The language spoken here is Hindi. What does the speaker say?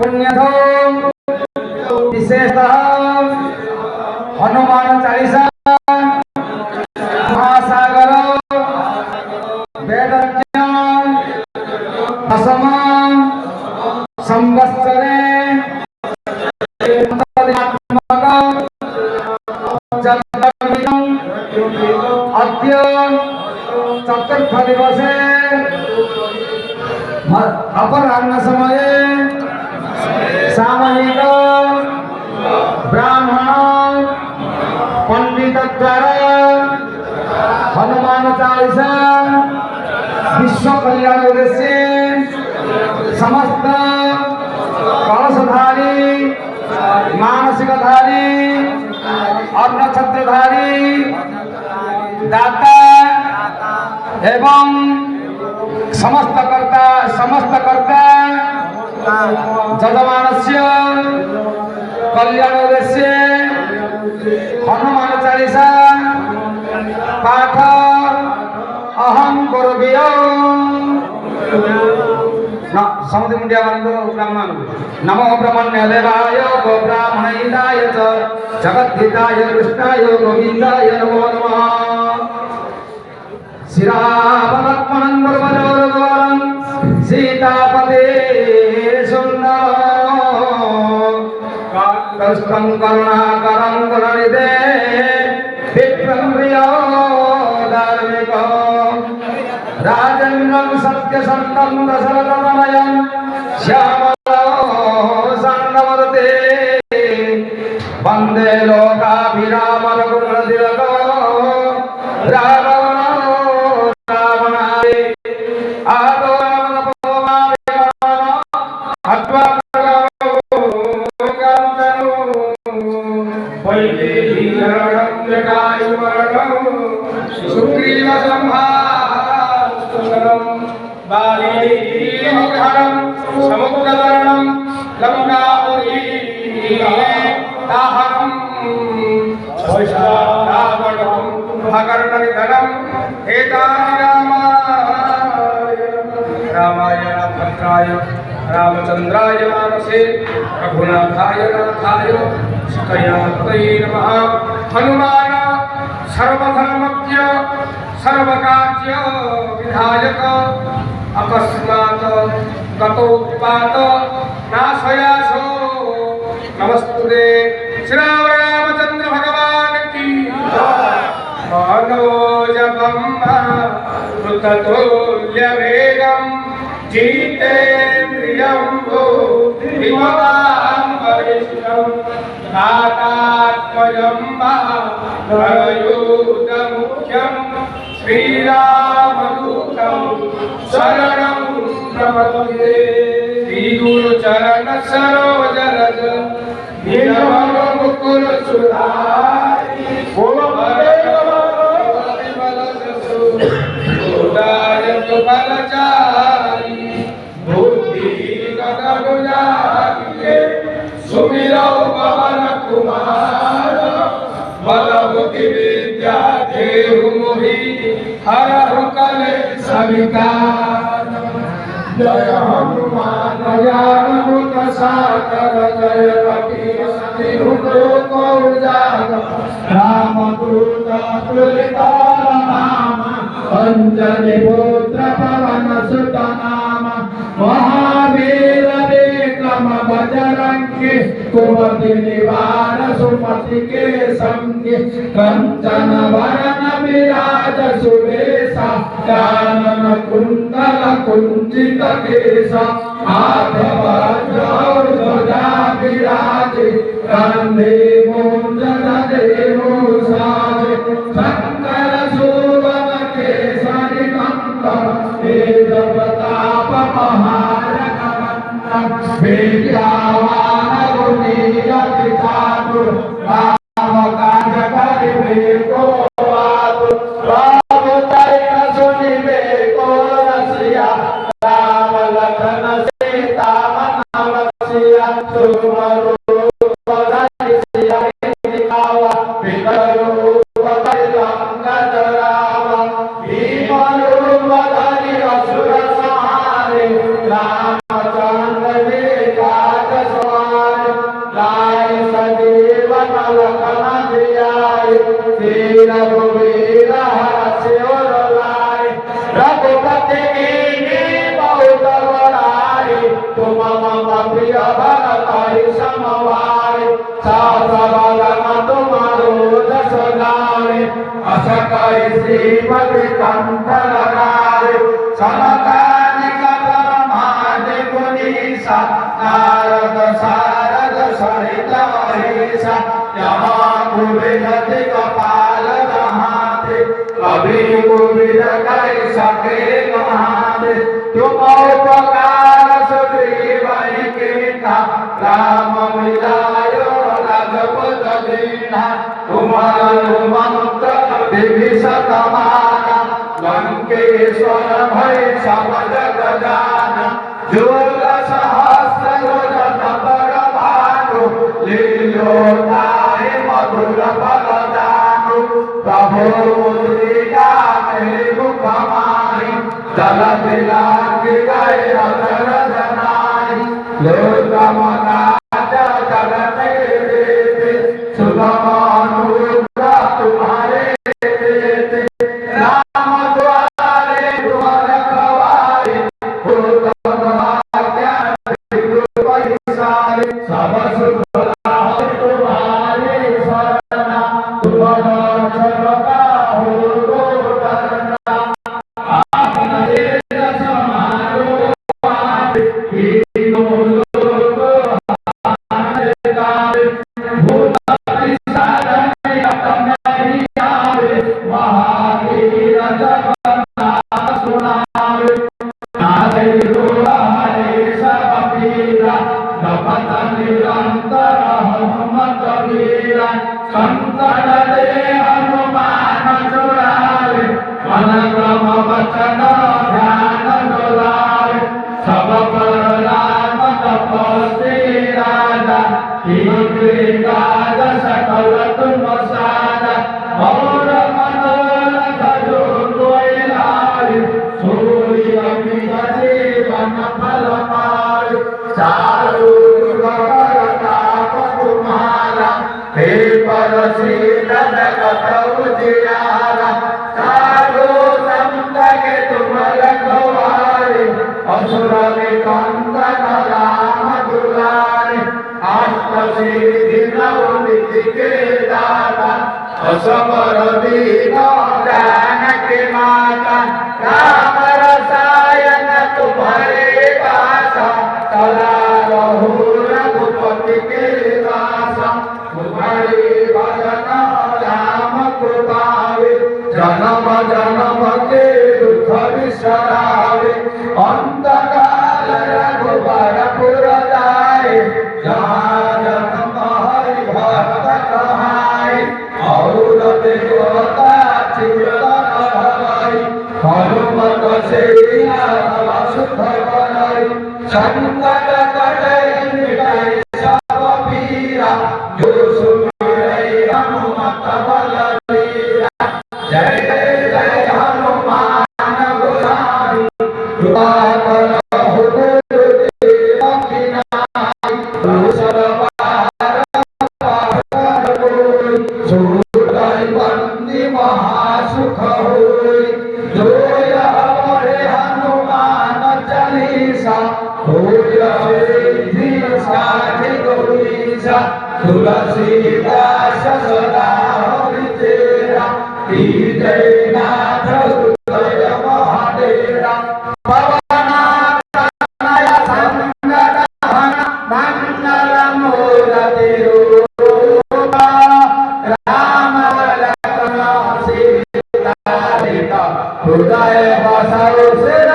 पुण्यधो विशेषतः हनुमान चालीसा महासागर वेदज्ञ असम संवत्सरे अद्य चतुर्थ दिवसे अपराह्न समये सामूहिक ब्राह्मण पंडित द्वारा हनुमान चालीसा विश्व कल्याण उद्देश्य समस्त कलशधारी मानसिकधारी और नक्षत्रधारी दाता एवं समस्त कर्ता जजमानस्य कल्याण उद्देश्य हनुमान चालीसा पाठ अहम करोमि समुद्र मुंडिया ब्राह्मण नमो ब्रह्मण्य देवाय गो ब्राह्मणहिताय च जगद्धिताय कृष्णाय गोविन्दाय नमो नमः श्रीरामलक्ष्मणं गुरुवरं सीतापते सुन्दरं कष्टं करुणाकरं गुणनिधे विक्रम प्रियो धार्मिकं राजेन्द्रं सत्यसन्तं दशरथतनयं श्यामलो सन्नमते वन्दे लोकाभिरामं रघुकुलतिलकं रावणाय आदो सुग्रीव संहारं बालीहरं समुद्रतरणं लंकापुरी दाहनं रावणं कुम्भकर्णनिधनं एतानि रामाय रामभद्राय रामचंद्राय मानसे रघुनाथाय नाथाय सीताय नमः। हनुमान सर्वधर्मज्ञ सर्वकार्य विधायक अकस्मात् गतोत्पात नाशयासो नमस्तुते श्री रामचंद्र भगवान की मनोजवं कृततुल्य वेगं जितेन्द्रियं बुद्धिमतां वरिष्ठं नातात्मजं महायुधमुख्यं श्रीरामदूतं शरणं प्रपद्ये। श्रीगुरुचरण सरोज रज निजमन मुकुर सुधारि बलचारी बुद्धि गदनुजारिये सुमिरौ पवन कुमार बल बुद्धि विद्या देहु मोहि हरहु कलेश विकार। जय हनुमान ज्ञान गुण सागर जय कपीसति लोक उजागर रामदूत तुलित नाम अंजनी पुत्र पवन सुत नाम महावीर विक्रम बजरंगी कुमति निवार सुमति के संगी कंचन वरण विराज सुवेशा कानन कुंडल कुंचित केशा हाथ वज्र ध्वजा विराजे कंधे मूंज जनेऊ साजे शंकर सुवन केसरी नंदन तेज प्रताप महारथनंदन विद्यावान गुणी अति चातुर राम काज करिबे को आतुर राम चरित सुनिबे को रसिया राम लखन सीता मन बसिया सुमरु बधाई सिया दिखावा पितरु बधाई लंका रावा भीमरु बधाई असुर सहारे रामचंद्र ने काज रघुवीरा से और लाए रघुपति की बहुत बड़ाई तुम मम प्रिय भरताई समवाय सासवदन तुम्हारो जस गावे असकई श्रीमति कंठ लगावे समकालिक ब्रह्मादि मुनीसा नारद सारद सहित महेशा यमा कुबेर कपाल महाते कवि कुबेर कई सके महाते तुम उपकार सुग्रीव कीन्हा राम मिलायो रघुपत दीन्हा तुम्हारो मंत्र विभीषण माना लंकेश्वर भय सब जग जाना जोग सहस्र योजन बड़ भानु लीलोताहि मधुर फल दानु प्रभु मुद्रिका मुख माहि जलधि लांघि गए अधर जनाहि लोकमनाथ जगत देते सुगम अनुग्रह तुम्हारे देते राम द्वारे तुम रखवारे उत्तम आज्ञा परिसारे सब सुख तुम्हारे शरण तुम रक्षक काहू को डरना आपने समारो कीनो लोक हारे भूत पिशाच नहीं आवे महावीर जगन्नाथ सुनावे नारे दुआरे सब पीरा जपत निरंतर हनुमत वीरा संकट दे हनुमान छुड़ावे मन क्रम वचन ध्यान डोलावे सब पर राम तपस्वी राजा कीर्ति काज सकल तुम साजा और मनोरथ जो कोई लाए सूर्य जीवन फल पाए चारु ताप तुम्हारा हे पर शीतल कथौ जियारा चारो संत के तुम रखवारे असुर निकंदन राम दुलारे अष्ट सिद्धि नव निधि के दाता असबर दीन जानकी माता राम रसायन तुम्हारे पासा सदा रहु रघुपति के दासा तुम्हारे भजन राम कृपावे जन्म जन्म के दुख विसरावे अंत काल रघुबर पुर जाए जहाँ जन्म हरि भक्त कहाए और देवता चिंतन भय हनुमत से सुख बनाई संकट कटे मिटाई सब पीरा जो सुमिरै हनुमत बलबीरा जय जय हनुमान गोसाई कृपा करहु गुरुदेव की नाई दूसर बार पार कोई सुरई बंदी महासुख होई जो हमारे हनुमान चालीसा होय सिद्धि साधि गौरीसा तुलसीदास सदा हरि तेरा जय नाथ हृदय महादेरा पवनाय संगदहन मंगल मूर्ति रूपा राम लक्ष्मण सीता हृदय बसौ सिर